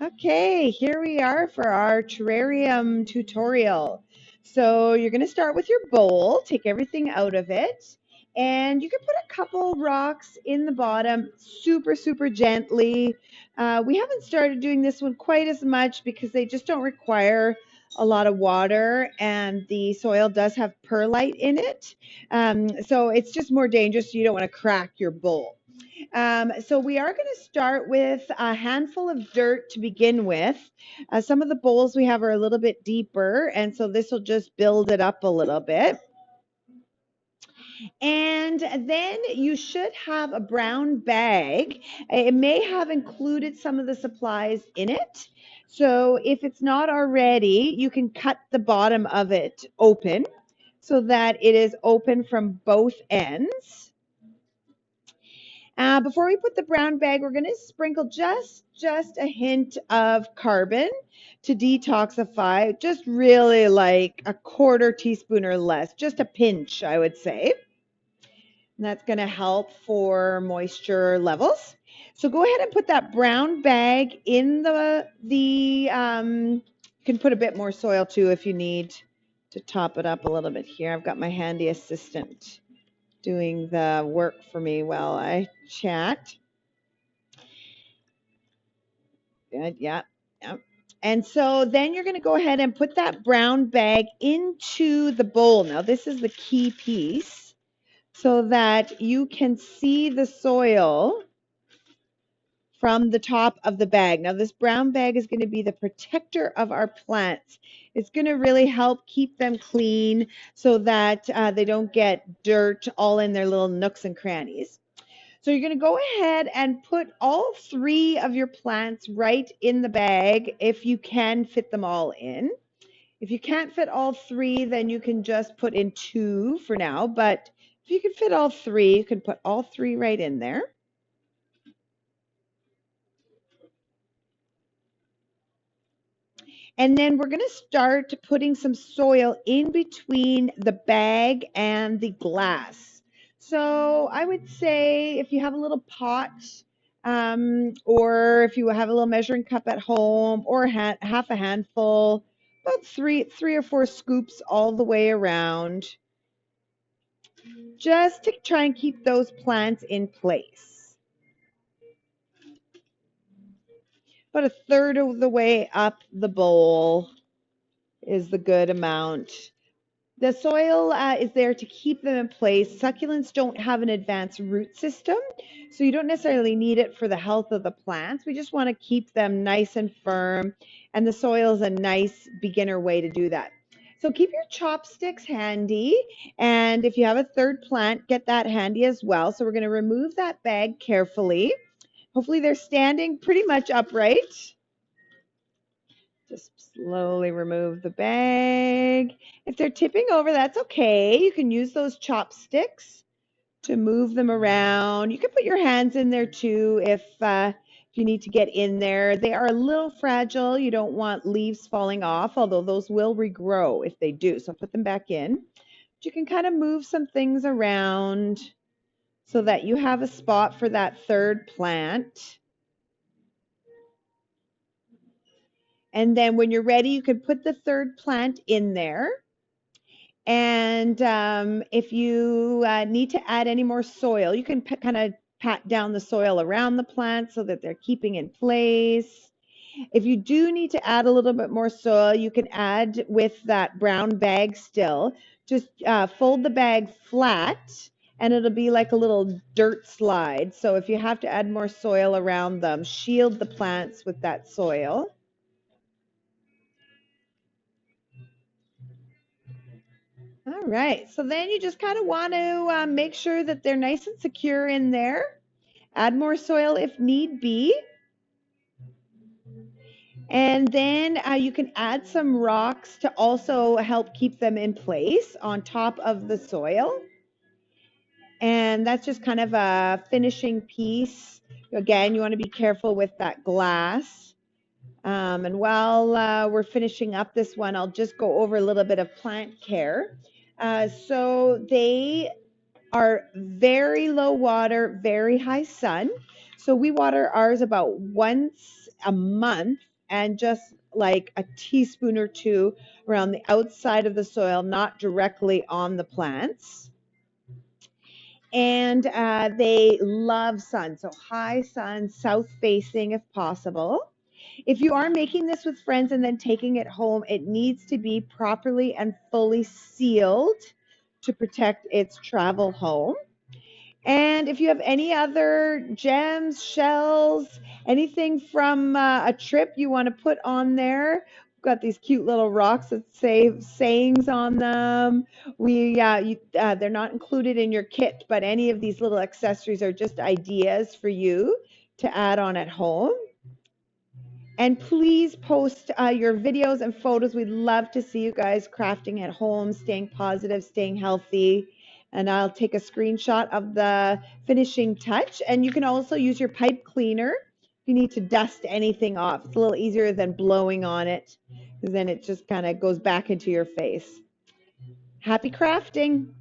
Okay, here we are for our terrarium tutorial. So you're going to start with your bowl, take everything out of it, and you can put a couple rocks in the bottom super gently. We haven't started doing this one quite as much because they just don't require a lot of water and the soil does have perlite in it. So it's just more dangerous. You don't want to crack your bowl. So we are going to start with a handful of dirt to begin with. Some of the bowls we have are a little bit deeper, and so this will just build it up a little bit. And then you should have a brown bag. It may have included some of the supplies in it. So if it's not already, you can cut the bottom of it open so that it is open from both ends. Before we put the brown bag, we're going to sprinkle just a hint of carbon to detoxify, just really like a quarter teaspoon or less, just a pinch, I would say. And that's going to help for moisture levels. So go ahead and put that brown bag in you can put a bit more soil too if you need to top it up a little bit here. I've got my handy assistant doing the work for me while I chat. Good, yeah, yeah. And so then you're going to go ahead and put that brown bag into the bowl. Now, this is the key piece so that you can see the soil from the top of the bag. Now, this brown bag is going to be the protector of our plants. It's going to really help keep them clean so that they don't get dirt all in their little nooks and crannies. So you're going to go ahead and put all three of your plants right in the bag if you can fit them all in. If you can't fit all three, then you can just put in two for now. But if you can fit all three, you can put all three right in there. And then we're going to start putting some soil in between the bag and the glass. So I would say if you have a little pot, or if you have a little measuring cup at home, or half a handful, about three or four scoops all the way around, just to try and keep those plants in place. About a third of the way up the bowl is the good amount. The soil is there to keep them in place. Succulents don't have an advanced root system, so you don't necessarily need it for the health of the plants. We just want to keep them nice and firm, and the soil is a nice beginner way to do that. So keep your chopsticks handy, and if you have a third plant, get that handy as well. So we're going to remove that bag carefully. Hopefully they're standing pretty much upright. Just slowly remove the bag. If they're tipping over, that's okay. You can use those chopsticks to move them around. You can put your hands in there too if you need to get in there. They are a little fragile. You don't want leaves falling off, although those will regrow if they do. So put them back in. But you can kind of move some things around so that you have a spot for that third plant. And then when you're ready, you can put the third plant in there. And if you need to add any more soil, you can kind of pat down the soil around the plant so that they're keeping in place. If you do need to add a little bit more soil, you can add with that brown bag still. Just fold the bag flat and it'll be like a little dirt slide. So if you have to add more soil around them, shield the plants with that soil. All right, so then you just kind of want to make sure that they're nice and secure in there. Add more soil if need be. And then you can add some rocks to also help keep them in place on top of the soil. And that's just kind of a finishing piece. Again, you want to be careful with that glass. And while we're finishing up this one, I'll just go over a little bit of plant care. So they are very low water, very high sun. So we water ours about once a month and just like a teaspoon or two around the outside of the soil, not directly on the plants. And they love sun, so high sun, south facing if possible. If you are making this with friends and then taking it home, it needs to be properly and fully sealed to protect its travel home. And if you have any other gems, shells, anything from a trip you want to put on there, we've got these cute little rocks that say sayings on them. They're not included in your kit, but any of these little accessories are just ideas for you to add on at home. And please post your videos and photos. We'd love to see you guys crafting at home, staying positive, staying healthy. And I'll take a screenshot of the finishing touch. And you can also use your pipe cleaner if you need to dust anything off. It's a little easier than blowing on it, because then it just kind of goes back into your face. Happy crafting!